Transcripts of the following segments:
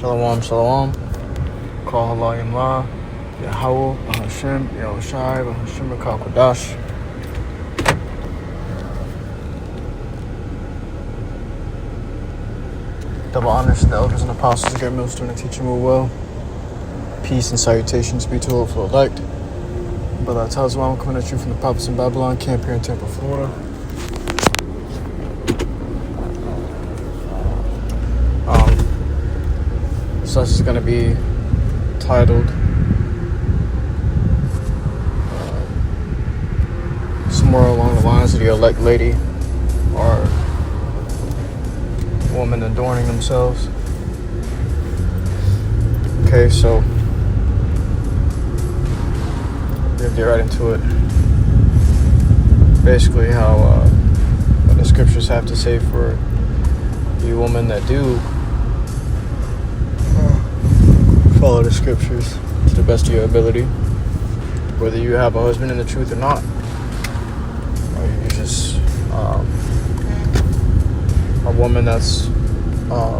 Shalom, shalom. Call YAHAWAH, YAHAWAH, BAHASHAM, YAHAWASHI, BAHASHAM, RICANS. Double honors to the elders and apostles, great millstone and teaching will well. Peace and salutations be to all for elect. Brother Tazwa, I'm coming at you from the prophets in Babylon, camp here in Tampa, Florida. So this is going to be titled somewhere along the lines of the elect lady or woman adorning themselves. Okay, so we'll get right into it. Basically how what the scriptures have to say for you women that do follow the scriptures to the best of your ability, whether you have a husband in the truth or not, or you're just a woman that's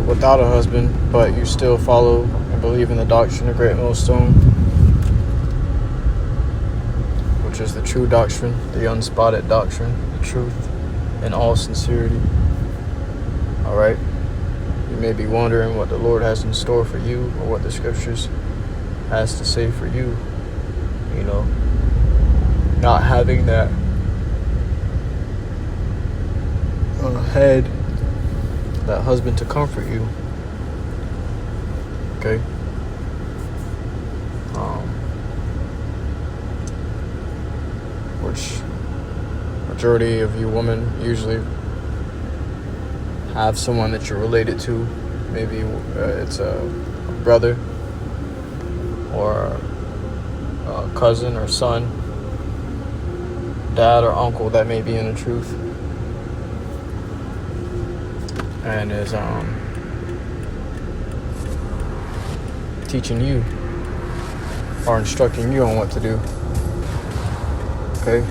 without a husband, but you still follow and believe in the doctrine of Great Millstone, which is the true doctrine, the unspotted doctrine, the truth in all sincerity. All right. You may be wondering what the Lord has in store for you, or what the scriptures has to say for you. You know, not having that head, that husband to comfort you. Okay. Which majority of you women usually have someone that you're related to. Maybe it's a brother or a cousin or son, dad or uncle that may be in the truth and is teaching you or instructing you on what to do. Okay,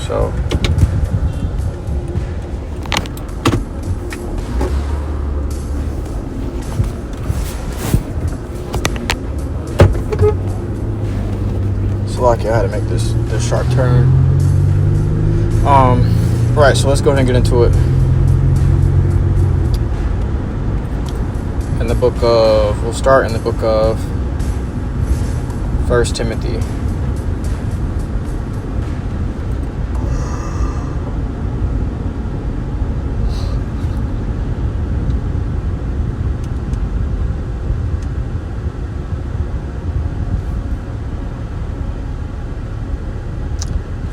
so lucky I had to make this sharp turn. Right, so let's go ahead and get into it. In the book of, we'll start in the book of 1 Timothy.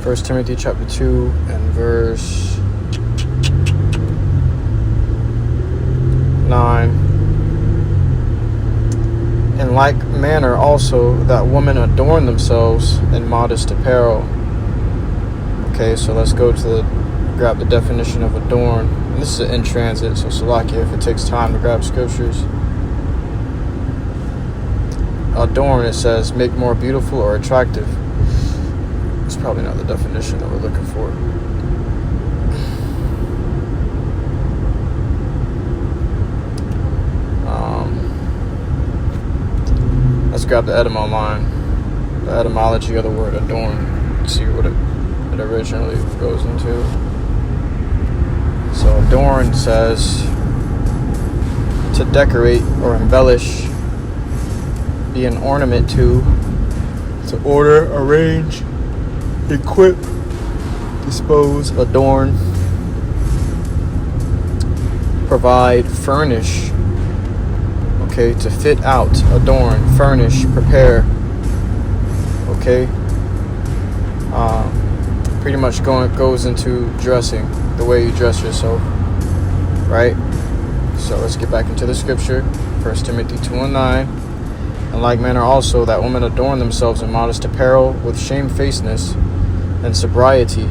First Timothy chapter 2 and verse 9. In like manner also that women adorn themselves in modest apparel. Okay, so let's go to grab the definition of adorn. And this is in transit, so Salakia if it takes time to grab scriptures. Adorn, it says make more beautiful or attractive. It's probably not the definition that we're looking for. Let's grab the etymology of the word adorn. See what it originally goes into. So adorn says to decorate or embellish, be an ornament to order, arrange, equip, dispose, adorn, provide, furnish. Okay, to fit out, adorn, furnish, prepare. Okay, pretty much goes into dressing, the way you dress yourself, right? So let's get back into the scripture. 1 Timothy 2 and 9. In like manner also that women adorn themselves in modest apparel with shamefacedness and sobriety,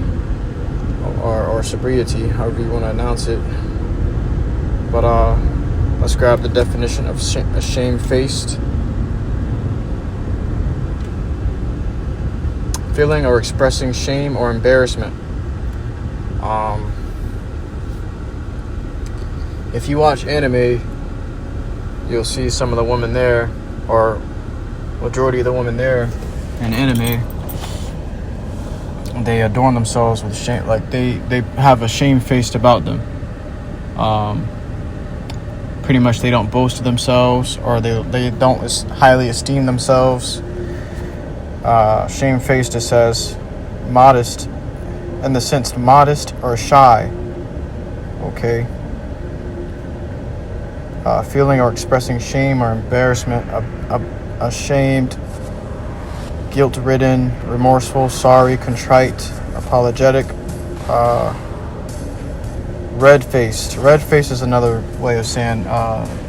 or sobriety, however you want to announce it. But let's grab the definition of shamefaced. Feeling or expressing shame or embarrassment. if you watch anime, you'll see some of the women there, or majority of the women there in anime, they adorn themselves with shame, like they have a shame-faced about them. Pretty much they don't boast of themselves, or they don't highly esteem themselves. Shame-faced, it says modest, in the sense modest or shy. Okay. Feeling or expressing shame or embarrassment, ashamed, guilt-ridden, remorseful, sorry, contrite, apologetic. Red-faced. Red-faced is another way of saying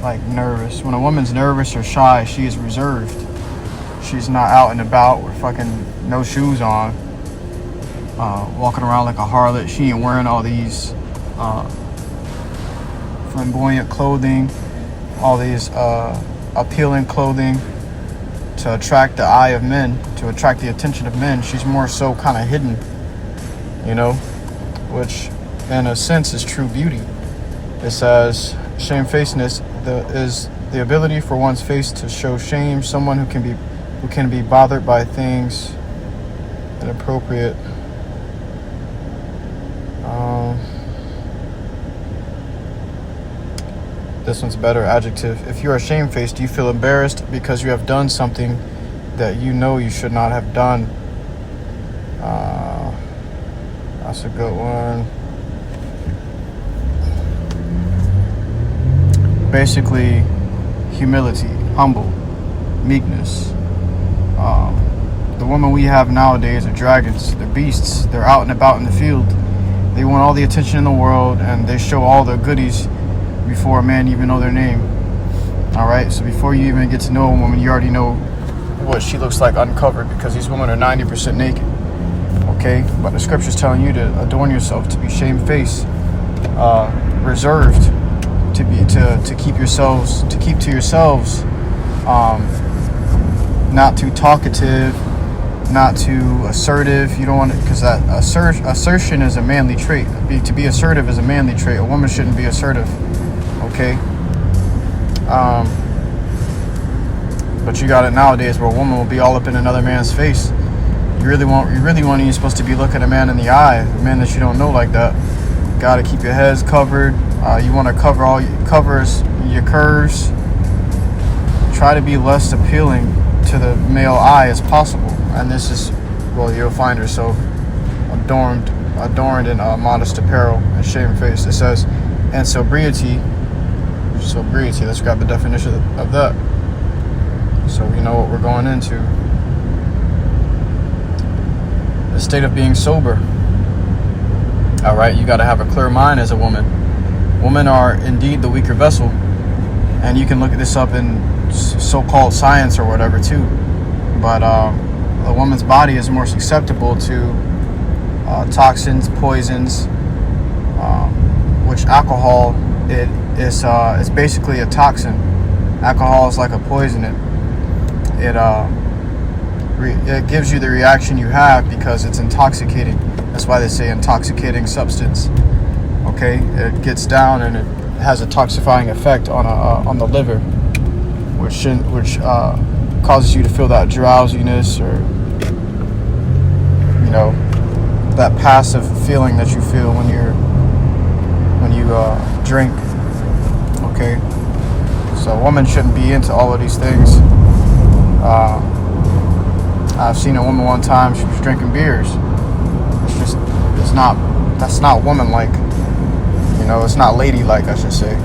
like nervous. When a woman's nervous or shy, she is reserved. She's not out and about with fucking no shoes on, walking around like a harlot. She ain't wearing all these flamboyant clothing, all these appealing clothing to attract the eye of men, to attract the attention of men. She's more so kind of hidden, you know, which in a sense is true beauty. It says shamefacedness is the ability for one's face to show shame. Someone who can be bothered by things inappropriate. This one's better. Adjective. If you are shamefaced, you feel embarrassed because you have done something that you know you should not have done. That's a good one. Basically, humility, humble, meekness. The women we have nowadays are dragons. They're beasts. They're out and about in the field. They want all the attention in the world, and they show all the goodies before a man even know their name. Alright, so before you even get to know a woman, you already know what she looks like uncovered, because these women are 90% naked. Okay, but the scripture's telling you to adorn yourself, to be shamefaced, reserved, to keep to yourselves, not too talkative, not too assertive. You don't want to, because that assertion is a manly trait. To be assertive is a manly trait. A woman shouldn't be assertive. Okay. But you got it nowadays where a woman will be all up in another man's face. You really want, you're supposed to be looking a man in the eye, a man that you don't know like that. Got to keep your heads covered. You want to cover all your curves. Try to be less appealing to the male eye as possible. And this is, well, you'll find yourself adorned in modest apparel and shamefaced. It says, and sobriety. Let's grab the definition of that, so we know what we're going into. The state of being sober. All right, you got to have a clear mind as a woman. Women are indeed the weaker vessel, and you can look at this up in so-called science or whatever too. But a woman's body is more susceptible to toxins, poisons, which alcohol is basically a toxin. Alcohol is like a poison. It gives you the reaction you have because it's intoxicating. That's why they say intoxicating substance. Okay, it gets down and it has a toxifying effect on the liver, which causes you to feel that drowsiness, or that passive feeling that you feel when you drink. Okay, so a woman shouldn't be into all of these things. I've seen a woman one time, she was drinking beers. That's not woman-like. It's not ladylike, I should say.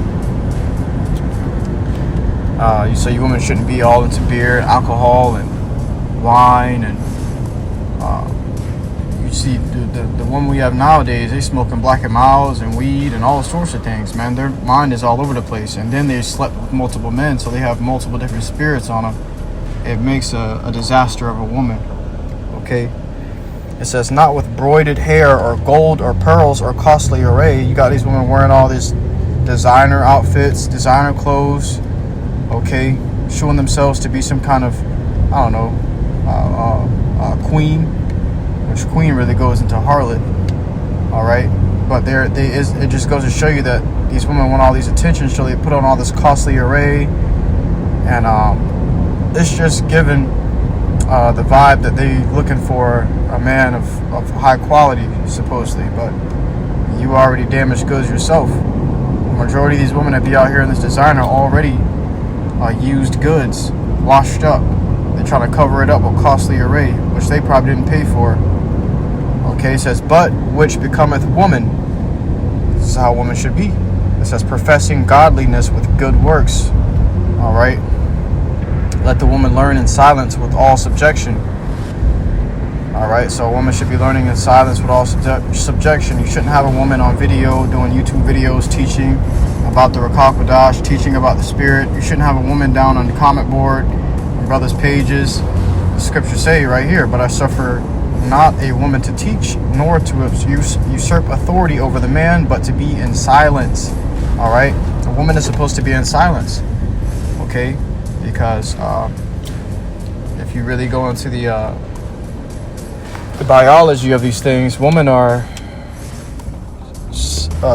So you women shouldn't be all into beer, alcohol, and wine, and you see the women we have nowadays, they smoking Black and Milds and weed and all sorts of things, man. Their mind is all over the place, and then they slept with multiple men, so they have multiple different spirits on them. It makes a disaster of a woman. Okay, it says, not with broided hair or gold or pearls or costly array. You got these women wearing all these designer outfits, designer clothes, okay, showing themselves to be some kind of, I don't know, queen, which queen really goes into harlot. All right, but it just goes to show you that these women want all these attention, so they put on all this costly array, and it's just given the vibe that they looking for a man of high quality, supposedly. But you already damaged goods yourself. The majority of these women that be out here in this design are already used goods, washed up. They're trying to cover it up with costly array, which they probably didn't pay for. Okay, it says, but which becometh woman. This is how a woman should be. It says, professing godliness with good works. All right. Let the woman learn in silence with all subjection. All right. So a woman should be learning in silence with all subjection. You shouldn't have a woman on video doing YouTube videos teaching about the RAAHWABAN, teaching about the spirit. You shouldn't have a woman down on the comment board, on brothers' pages. The scriptures say right here, but I suffer not a woman to teach, nor to usurp authority over the man, but to be in silence. All right, a woman is supposed to be in silence. Okay, because if you really go into the biology of these things, women are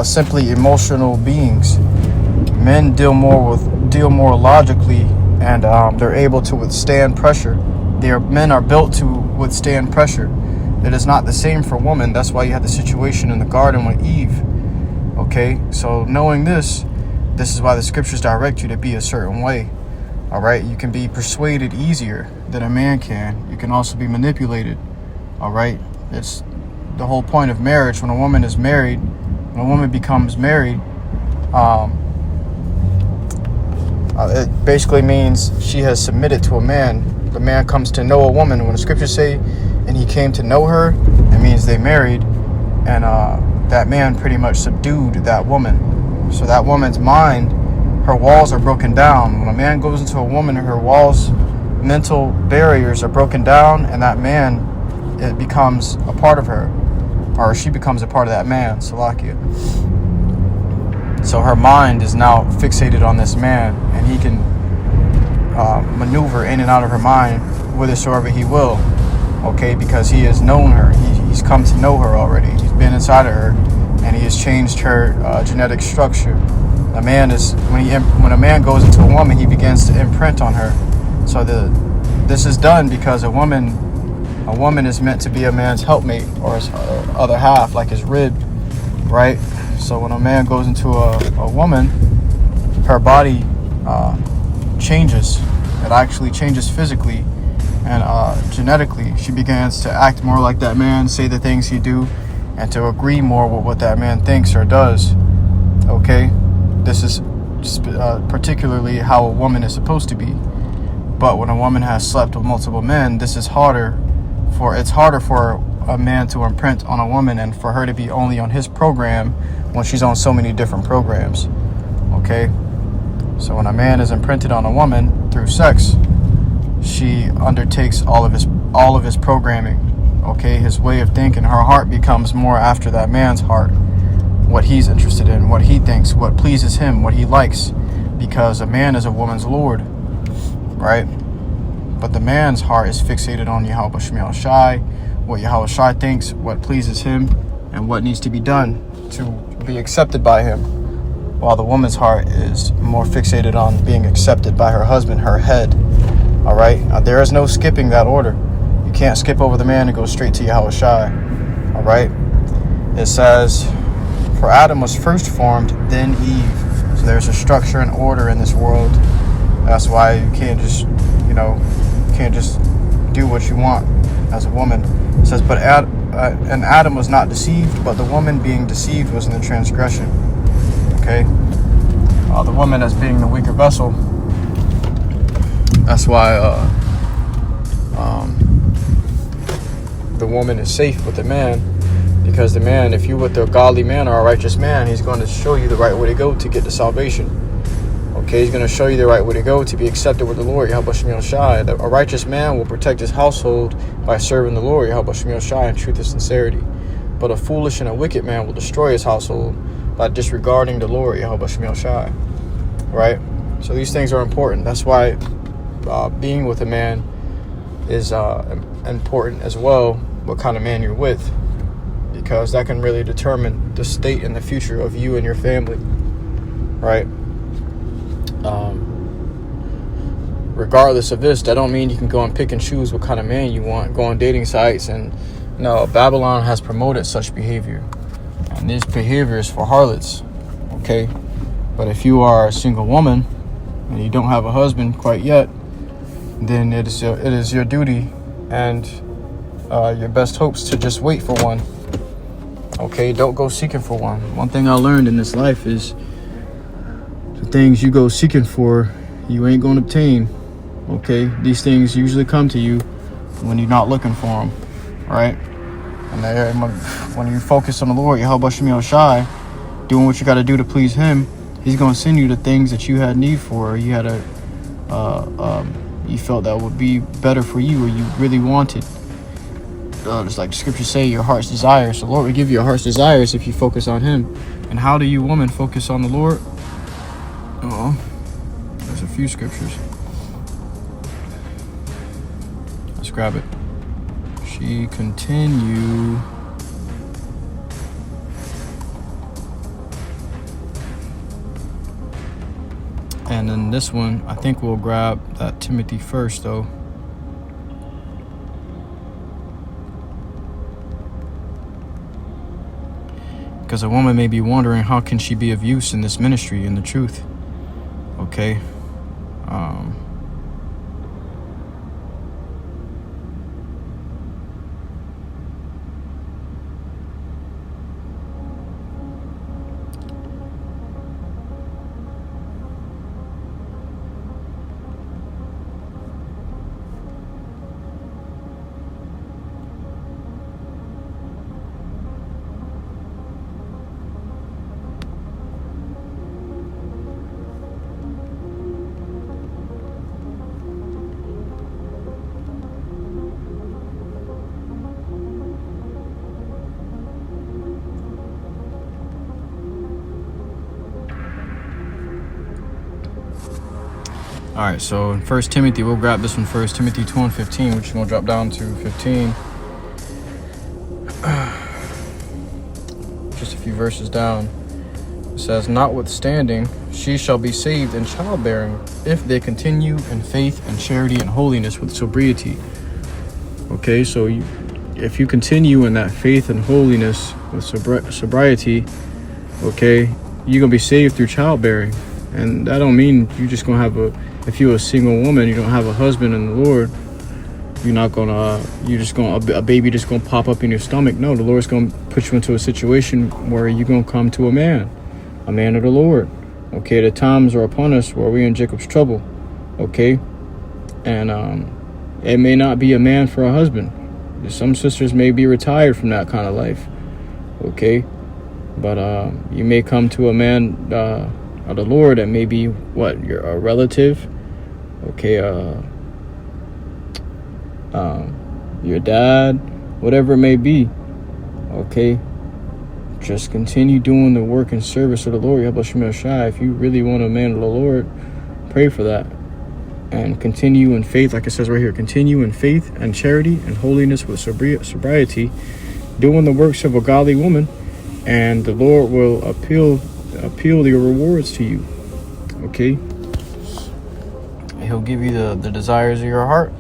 simply emotional beings. Men deal more logically, and they're able to withstand pressure. Men are built to withstand pressure. It is not the same for women. That's why you had the situation in the garden with Eve. Okay, so knowing this is why the scriptures direct you to be a certain way. All right, you can be persuaded easier than a man can. You can also be manipulated. All right, it's the whole point of marriage. When a woman is married, when a woman becomes married, it basically means she has submitted to a man. The man comes to know a woman. When the scriptures say, and he came to know her, it means they married, and that man pretty much subdued that woman. So that woman's mind, her walls are broken down. When a man goes into a woman, her walls, mental barriers are broken down, and that man, it becomes a part of her, or she becomes a part of that man. Salakia. So her mind is now fixated on this man, and he can maneuver in and out of her mind whithersoever he will. Okay, because he has known her. He's come to know her already. He's been inside of her, and he has changed her genetic structure. A man is when a man goes into a woman, he begins to imprint on her. So this is done because a woman is meant to be a man's helpmate, or his other half, like his rib, right? So when a man goes into a woman, her body changes. It actually changes physically and genetically. She begins to act more like that man, say the things he do, and to agree more with what that man thinks or does. Okay, this is particularly how a woman is supposed to be. But when a woman has slept with multiple men, it's harder for a man to imprint on a woman, and for her to be only on his program when she's on so many different programs. Okay, so when a man is imprinted on a woman through sex, she undertakes all of his programming. Okay, his way of thinking, her heart becomes more after that man's heart, what he's interested in, what he thinks, what pleases him, what he likes, because a man is a woman's lord, right? But the man's heart is fixated on YAHAWASHI, what YAHAWASHI thinks, what pleases him, and what needs to be done to be accepted by him, while the woman's heart is more fixated on being accepted by her husband, her head. All right, there is no skipping that order. You can't skip over the man and go straight to YAHAWASHI. All right, it says, for Adam was first formed, then Eve. So there's a structure and order in this world. That's why you can't just do what you want as a woman. It says, but and Adam was not deceived, but the woman being deceived was in the transgression. Okay, the woman as being the weaker vessel. That's why the woman is safe with the man, because the man, if you with a godly man or a righteous man, he's going to show you the right way to go to get the salvation. Okay, he's going to show you the right way to go to be accepted with the Lord. A righteous man will protect his household by serving the Lord in truth and sincerity. But a foolish and a wicked man will destroy his household by disregarding the Lord. Right? So these things are important. That's why being with a man is important as well, what kind of man you're with, because that can really determine the state and the future of you and your family. right? Regardless of this, that don't mean you can go and pick and choose what kind of man you want, go on dating sites. And no, Babylon has promoted such behavior, and this behavior is for harlots, okay? But if you are a single woman and you don't have a husband quite yet, then it is your duty and your best hopes to just wait for one. Okay, don't go seeking for one. One thing I learned in this life is the things you go seeking for, you ain't going to obtain. Okay, these things usually come to you when you're not looking for them, right? And when you focus on the Lord, YAHAWASHI, doing what you got to do to please Him, He's going to send you the things that you had need for, you had you felt that would be better for you, or you really wanted. Just like the scriptures say, your heart's desires. The Lord will give you your heart's desires if you focus on Him. And how do you, woman, focus on the Lord? There's a few scriptures. Let's grab it. She continue. And then this one, I think we'll grab that Timothy first, though. Because a woman may be wondering, how can she be of use in this ministry, in the truth? Okay. All right, so in 1 Timothy, we'll grab this one first. Timothy 2:15, which we'll drop down to 15. Just a few verses down. It says, notwithstanding, she shall be saved in childbearing if they continue in faith and charity and holiness with sobriety. Okay, so if you continue in that faith and holiness with sobriety, okay, you're going to be saved through childbearing. And that don't mean you just going to have if you're a single woman, you don't have a husband in the Lord, you're not going to, a baby just going to pop up in your stomach. No, the Lord's going to put you into a situation where you're going to come to a man of the Lord. Okay, the times are upon us where we're in Jacob's trouble. Okay, and it may not be a man for a husband. Some sisters may be retired from that kind of life. Okay, but you may come to a man of the Lord that may be you're a relative. Okay, your dad, whatever it may be. Okay, just continue doing the work and service of the Lord. If you really want a man of the Lord, pray for that. And continue in faith, like it says right here, continue in faith and charity and holiness with sobriety, doing the works of a godly woman, and the Lord will appeal your rewards to you. Okay, He'll give you the desires of your heart.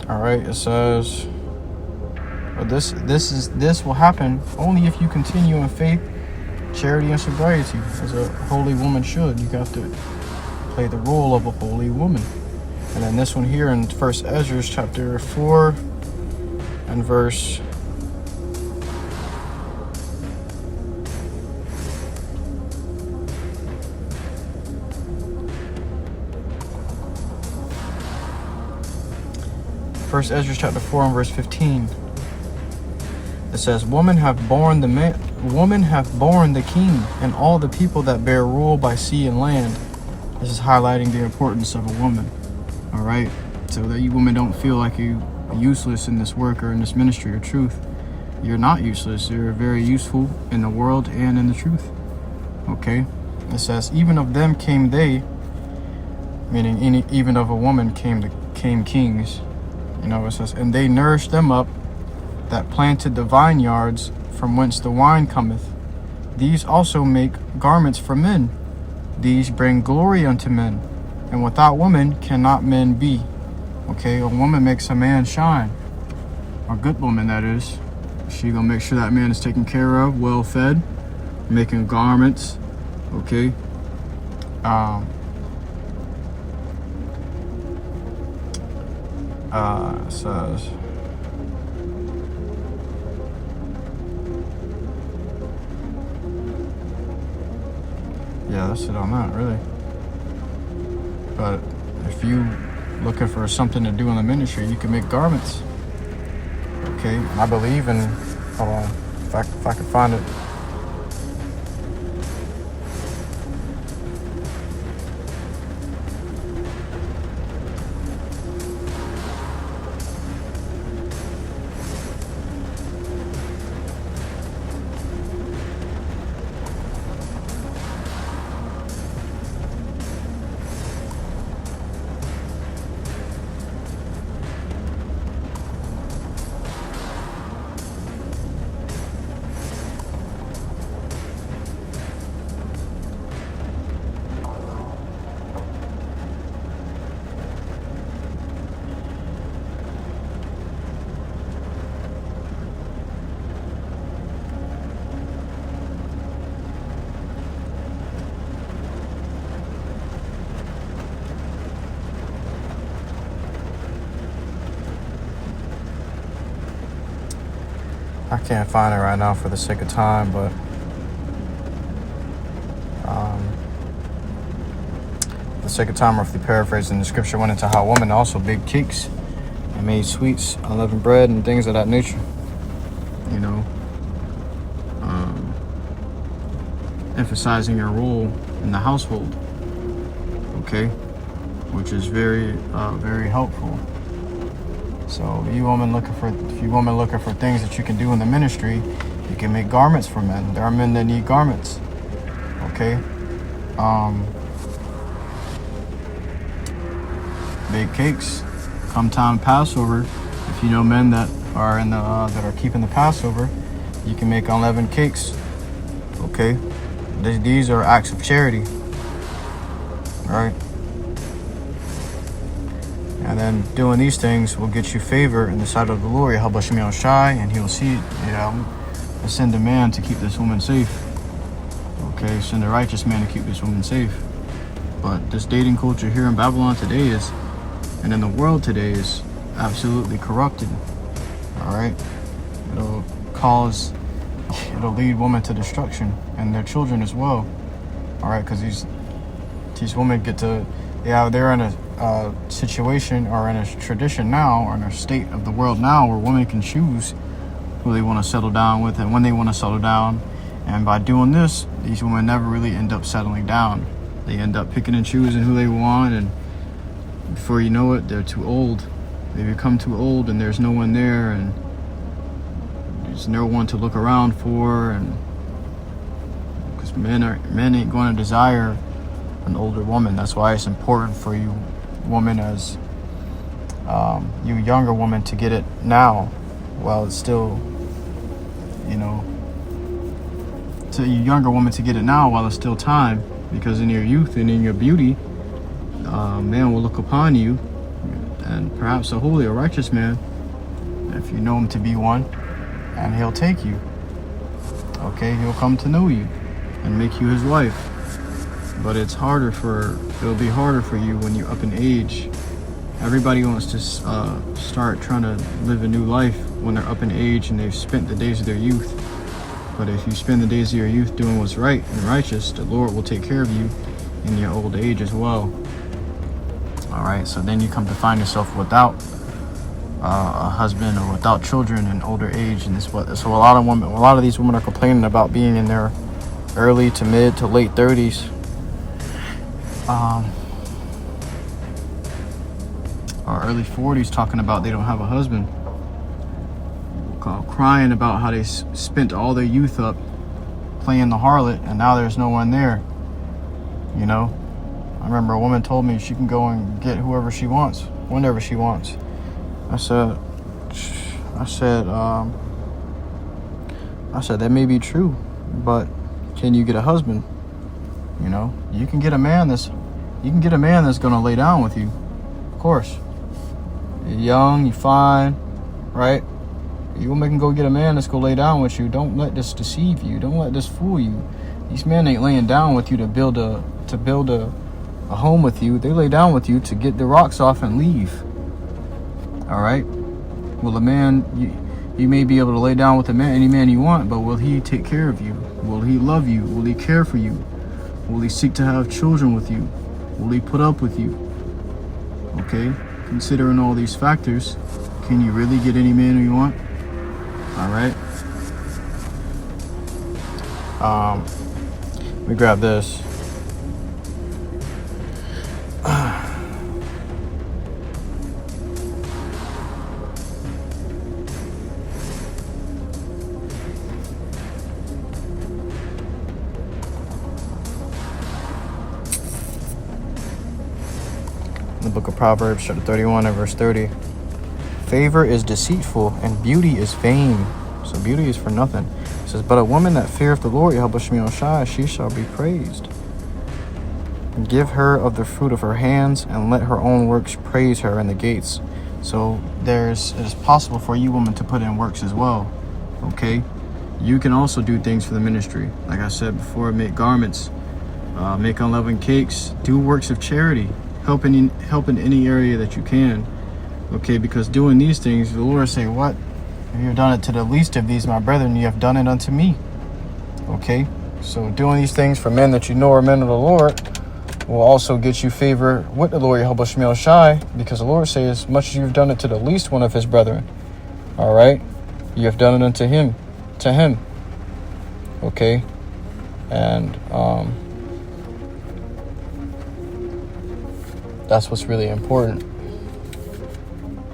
All right, it says, but this will happen only if you continue in faith, charity, and sobriety, as a holy woman should. You have to play the role of a holy woman. And then this one here in 1 Ezra chapter 4 and verse 1 Ezra chapter 4 and verse 15. It says, women have borne the king and all the people that bear rule by sea and land. This is highlighting the importance of a woman. All right, so that you women don't feel like you're useless in this work or in this ministry or truth. You're not useless. You're very useful in the world and in the truth. Okay, it says, even of them came they, meaning even of a woman came kings. You know, it says, and they nourished them up that planted the vineyards from whence the wine cometh, these also make garments for men. These bring glory unto men, and without woman cannot men be. Okay, a woman makes a man shine. A good woman, that is. She gonna make sure that man is taken care of, well fed, making garments. Okay. It says, yeah, that's it on that, really. But if you looking for something to do in the ministry, you can make garments. Okay, I believe in, hold on, if I can find it. I can't find it right now for the sake of time, but for the sake of time, roughly paraphrasing, the scripture went into how women also baked cakes and made sweets, unleavened bread, and things of that nature. You know, emphasizing your role in the household. Okay, which is very, very helpful. So if you women looking for things that you can do in the ministry, you can make garments for men. There are men that need garments. Okay. Bake cakes. Come time Passover. If you know men that are in the that are keeping the Passover, you can make unleavened cakes. Okay. These are acts of charity. Right. And then doing these things will get you favor in the sight of the Lord, YAHAWASHI, and he'll see, will send a man to keep this woman safe. Okay, send a righteous man to keep this woman safe. But this dating culture here in Babylon today is, and in the world today, is absolutely corrupted. All right, it'll lead women to destruction and their children as well. All right, because these women they're in a situation or in a tradition now, or in a state of the world now, where women can choose who they want to settle down with and when they want to settle down. And by doing this, these women never really end up settling down. They end up picking and choosing who they want, and before you know it, they're too old. They become too old, and there's no one there, and there's no one to look around for, and because men ain't going to desire an older woman. That's why it's important for you woman, as you younger woman, to get it now while it's still, to you younger woman to get it now while it's still time, because in your youth and in your beauty, man will look upon you, and perhaps a holy or righteous man, if you know him to be one, and he'll take you. Okay, he'll come to know you and make you his wife. But it'll be harder for you when you're up in age. Everybody wants to start trying to live a new life when they're up in age and they've spent the days of their youth. But if you spend the days of your youth doing what's right and righteous, the Lord will take care of you in your old age as well. All right, so then you come to find yourself without a husband or without children in older age, and so a lot of these women are complaining about being in their early to mid to late 30s. Or early 40s, talking about they don't have a husband, crying about how they spent all their youth up playing the harlot, and now there's no one there. I remember a woman told me she can go and get whoever she wants, whenever she wants. I said that may be true, but can you get a husband? You know, you can get a man that's gonna lay down with you. Of course. You're young, you're fine, right? You can go get a man that's gonna lay down with you. Don't let this deceive you. Don't let this fool you. These men ain't laying down with you to build a home with you. They lay down with you to get the rocks off and leave. All right. Well, a man, you may be able to lay down with any man you want, but will he take care of you? Will he love you? Will he care for you? Will he seek to have children with you? Will he put up with you? Okay. Considering all these factors, can you really get any man you want? All right. Let me grab this. The book of Proverbs, chapter 31 and verse 30. Favor is deceitful and beauty is vain. So beauty is for nothing. It says, but a woman that feareth the Lord, YAHAWASHI, she shall be praised. Give her of the fruit of her hands, and let her own works praise her in the gates. So it is possible for you women to put in works as well. Okay? You can also do things for the ministry. Like I said before, make garments, make unleavened cakes, do works of charity, help in any area that you can. Okay, because doing these things, the Lord say, what? If you have done it to the least of these, my brethren, you have done it unto me. Okay? So doing these things for men that you know are men of the Lord will also get you favor with the Lord YAHAWASHI, because the Lord says, as much as you've done it to the least one of his brethren, all right, you have done it unto him, okay? And that's what's really important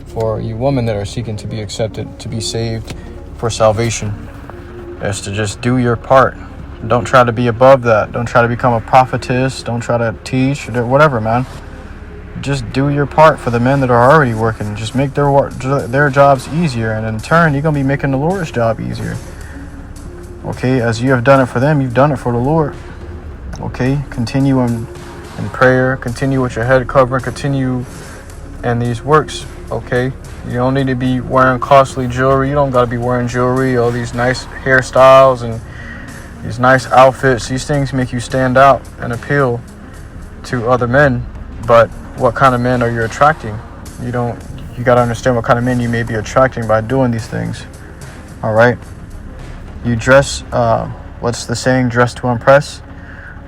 for you women that are seeking to be accepted, to be saved for salvation, is to just do your part. Don't try to be above that. Don't try to become a prophetess. Don't try to teach, whatever, man. Just do your part for the men that are already working. Just make their jobs easier, and in turn, you're going to be making the Lord's job easier. Okay, as you have done it for them, you've done it for the Lord. Okay, continue in prayer. Continue with your head covering. Continue in these works. Okay, you don't need to be wearing costly jewelry. You don't got to be wearing jewelry, all these nice hairstyles and these nice outfits. These things make you stand out and appeal to other men. But what kind of men are you attracting? You got to understand what kind of men you may be attracting by doing these things. All right. You dress, what's the saying? Dress to impress.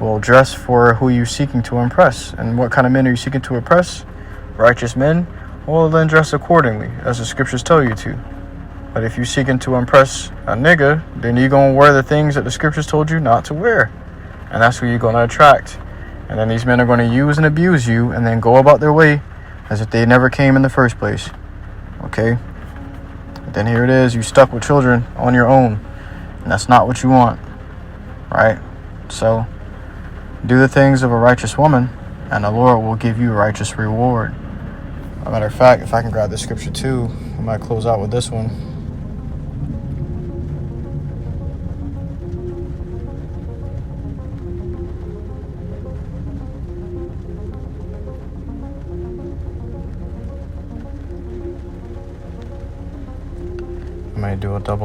Well, dress for who you're seeking to impress. And what kind of men are you seeking to impress? Righteous men. Well, then dress accordingly, as the scriptures tell you to. But if you're seeking to impress a nigga, then you're going to wear the things that the scriptures told you not to wear. And that's who you're going to attract. And then these men are going to use and abuse you and then go about their way as if they never came in the first place. Okay? But then here it is, you stuck with children on your own. And that's not what you want. Right? So, do the things of a righteous woman, and the Lord will give you a righteous reward. As a matter of fact, if I can grab the scripture too, I might close out with this one.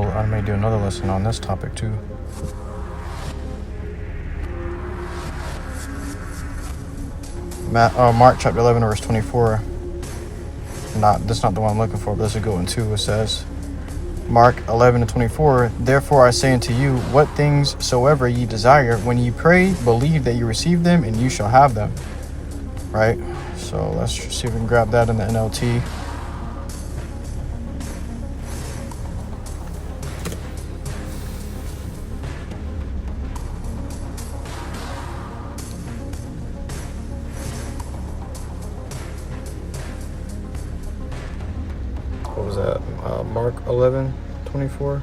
I may do another lesson on this topic too. Mark chapter 11 verse 24. That's not the one I'm looking for, but this is a good one too. It says, Mark 11:24. Therefore I say unto you, what things soever ye desire, when ye pray, believe that you receive them, and you shall have them. Right? So let's see if we can grab that in the NLT. What was that? Mark 11:24.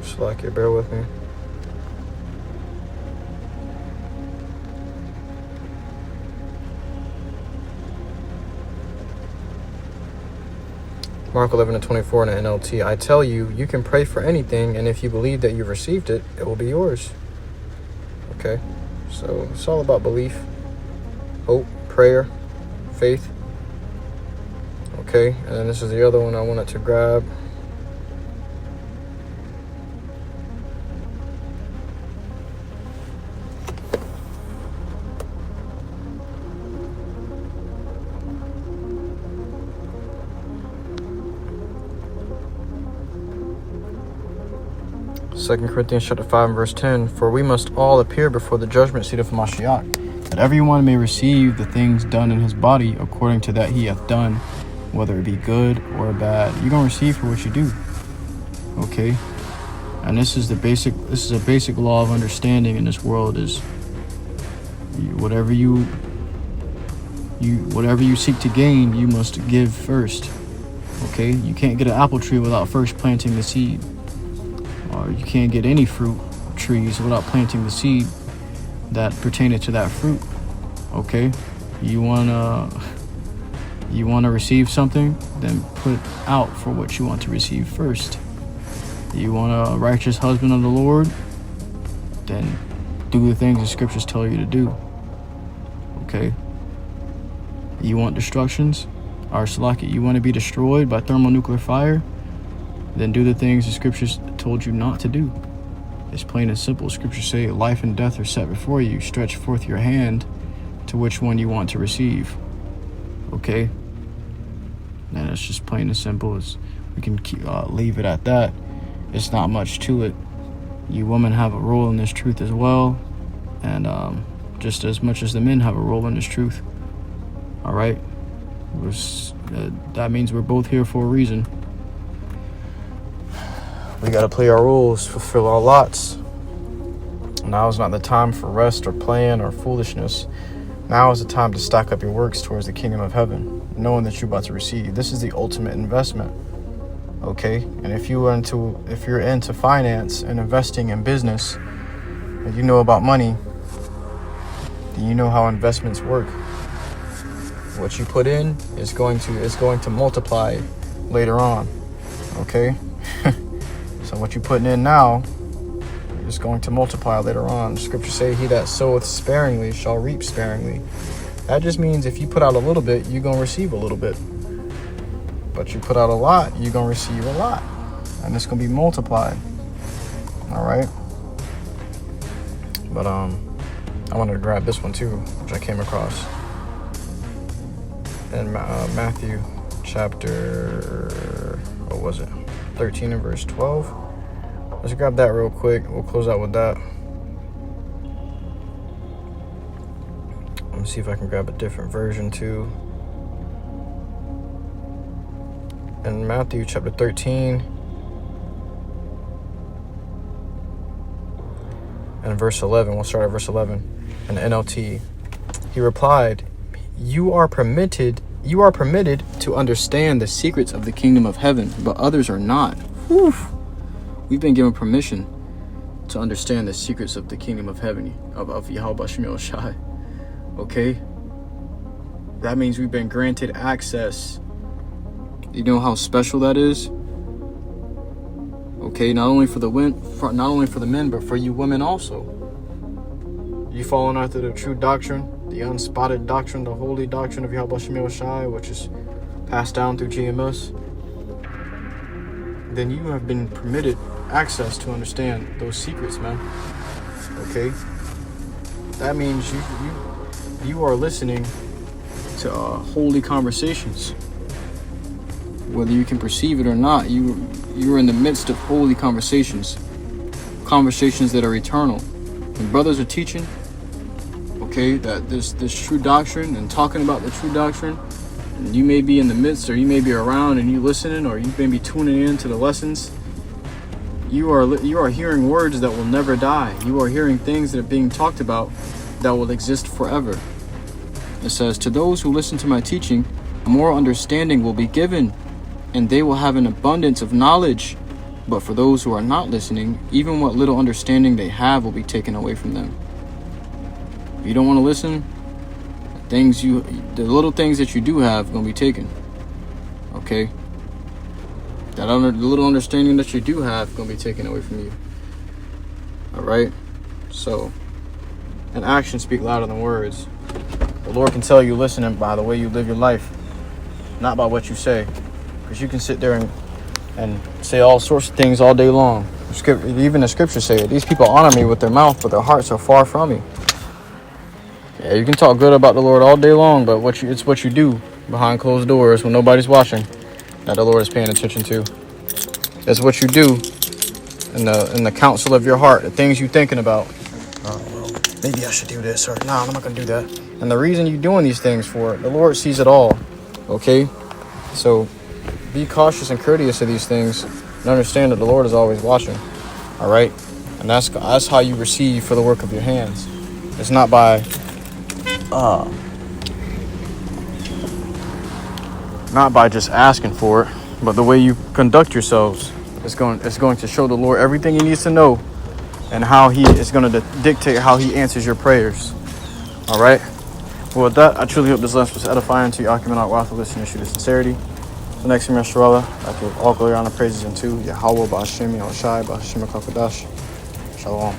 Just like it, bear with me. Mark 11:24 in the NLT. I tell you, you can pray for anything, and if you believe that you've received it, it will be yours. Okay, so it's all about belief, hope, prayer, faith. Okay, and then this is the other one I wanted to grab. Second Corinthians chapter 5 and verse 10. For we must all appear before the judgment seat of Mashiach, that everyone may receive the things done in his body according to that he hath done, whether it be good or bad. You're gonna receive for what you do. Okay? And this is a basic law of understanding in this world is whatever you seek to gain, you must give first. Okay? You can't get an apple tree without first planting the seed. Or you can't get any fruit trees without planting the seed that pertaineth to that fruit. Okay? You wanna receive something, then put out for what you want to receive first. You want a righteous husband of the Lord, then do the things the scriptures tell you to do. Okay? You want destructions? Or Salaki, you want to be destroyed by thermonuclear fire? Then do the things the scriptures told you not to do. It's plain and simple. Scriptures say life and death are set before you. Stretch forth your hand to which one you want to receive. Okay? And it's just plain and simple. We can leave it at that. It's not much to it. You women have a role in this truth as well. And just as much as the men have a role in this truth. Alright? That means we're both here for a reason. We got to play our roles, fulfill our lots. Now is not the time for rest or playing or foolishness. Now is the time to stack up your works towards the kingdom of heaven, knowing that you're about to receive. This is the ultimate investment. Okay? And if you're into finance and investing in business, and you know about money, then you know how investments work. What you put in is going to multiply later on. Okay? So what you're putting in now is going to multiply later on. The scriptures say, he that soweth sparingly shall reap sparingly. That just means if you put out a little bit, you're going to receive a little bit. But you put out a lot, you're going to receive a lot. And it's going to be multiplied. All right? But I wanted to grab this one too, which I came across. In Matthew chapter, what was it? 13 and verse 12. Let's grab that real quick. We'll close out with that. Let me see if I can grab a different version too. In Matthew chapter 13 and verse 11. We'll start at verse 11 in the NLT. He replied, You are permitted to understand the secrets of the kingdom of heaven, but others are not. Whew. We've been given permission to understand the secrets of the kingdom of heaven, of YAHAWASHI. Okay? That means we've been granted access. You know how special that is? Okay, not only for the men, but for you women also. You following after the true doctrine, the unspotted doctrine, the holy doctrine of YAHAWASHI, which is passed down through GMS, then you have been permitted access to understand those secrets, man. Okay? That means you are listening to holy conversations. Whether you can perceive it or not, you're in the midst of holy conversations that are eternal. When brothers are teaching, okay, that this true doctrine and talking about the true doctrine, and you may be in the midst, or you may be around and you listening, or you may be tuning in to the lessons. You are hearing words that will never die. You are hearing things that are being talked about that will exist forever. It says, to those who listen to my teaching, more understanding will be given, and they will have an abundance of knowledge. But for those who are not listening, even what little understanding they have will be taken away from them. If you don't want to listen, the little things that you do have are going to be taken. Okay? That the little understanding that you do have going to be taken away from you. All right? So, and actions speak louder than words. The Lord can tell you listening by the way you live your life, not by what you say. Because you can sit there and say all sorts of things all day long. Even the scriptures say it. These people honor me with their mouth, but their hearts are far from me. Yeah, you can talk good about the Lord all day long, but it's what you do behind closed doors when nobody's watching that the Lord is paying attention to. It's what you do in the counsel of your heart, the things you're thinking about. Oh, well, maybe I should do this, or no, I'm not going to do that. And the reason you're doing these things for, the Lord sees it all. Okay? So be cautious and courteous of these things and understand that the Lord is always watching. All right? And that's how you receive for the work of your hands. It's not by just asking for it, but the way you conduct yourselves is going to show the Lord everything he needs to know, and how he is going to dictate how he answers your prayers. All right? Well, with that, I truly hope this lesson was edifying to you. I commend out with listening and shoot with sincerity. The next time, Yahshua, I give all glory, honor, praises unto Yahawah, BAHASHAM, YAHAWASHI, BAHASHAM, Shalom.